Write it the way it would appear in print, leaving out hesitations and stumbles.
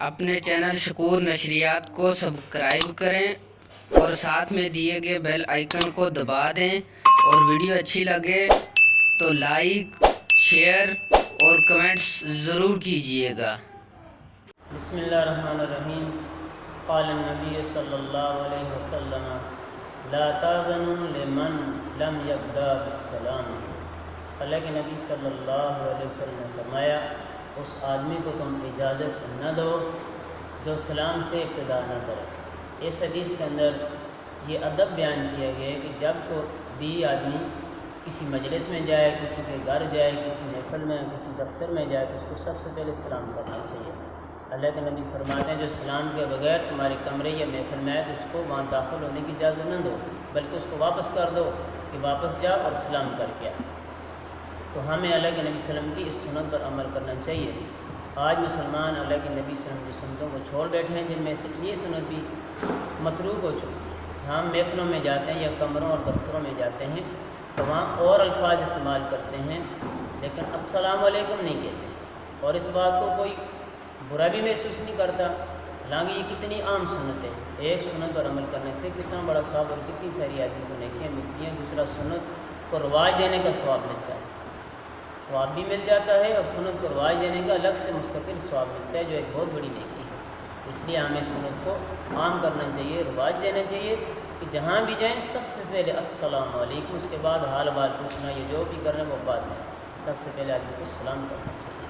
اپنے چینل شکور نشریات کو سبسکرائب کریں اور ساتھ میں دیے گئے بیل آئیکن کو دبا دیں، اور ویڈیو اچھی لگے تو لائک، شیئر اور کمنٹس ضرور کیجیے گا۔ بسم اللہ الرحمن الرحیم۔ قال النبی صلی اللہ علیہ وسلم لا تأذنوا لمن لم یبدأ بالسلام۔ اللہ کے نبی صلی اللہ علیہ وسلم نے فرمایا، اس آدمی کو تم اجازت نہ دو جو سلام سے ابتدا نہ کرے۔ اس حدیث کے اندر یہ ادب بیان کیا گیا ہے کہ جب کو بھی آدمی کسی مجلس میں جائے، کسی کے گھر جائے، کسی محفل میں، کسی دفتر میں جائے تو اس کو سب سے پہلے سلام کرنا چاہیے۔ اللہ کے نبی فرماتے ہیں جو سلام کے بغیر تمہارے کمرے یا محفل میں آئے تو اس کو وہاں داخل ہونے کی اجازت نہ دو، بلکہ اس کو واپس کر دو کہ واپس جا اور سلام کر کے آ۔ تو ہمیں اللہ کے نبی صلی اللہ علیہ وسلم کی اس سنت پر عمل کرنا چاہیے۔ آج مسلمان اللہ کے نبی صلی اللہ علیہ وسلم کی سنتوں کو چھوڑ بیٹھے ہیں، جن میں سے یہ سنت بھی متروک ہو چکی ہے۔ ہم محفلوں میں جاتے ہیں یا کمروں اور دفتروں میں جاتے ہیں تو وہاں اور الفاظ استعمال کرتے ہیں لیکن السلام علیکم نہیں کہتے، اور اس بات کو کوئی برا بھی محسوس نہیں کرتا، حالانکہ یہ کتنی عام سنت ہے۔ ایک سنت پر عمل کرنے سے کتنا بڑا ثواب اور کتنی ساری آدمی کو نیکیاں ملتی ہیں، دوسرا سنت کو رواج دینے کا ثواب ملتا ہے، ثواب بھی مل جاتا ہے، اور سنت کو رواج دینے کا الگ سے مستقل ثواب ملتا ہے، جو ایک بہت بڑی نیکی ہے۔ اس لیے ہمیں سنت کو عام کرنا چاہیے، رواج دینا چاہیے کہ جہاں بھی جائیں سب سے پہلے السلام علیکم، اس کے بعد حال بال پوچھنا، یہ جو بھی کر رہے ہیں وہ بات ہے، سب سے پہلے آدمی کو سلام کرنا چاہیے۔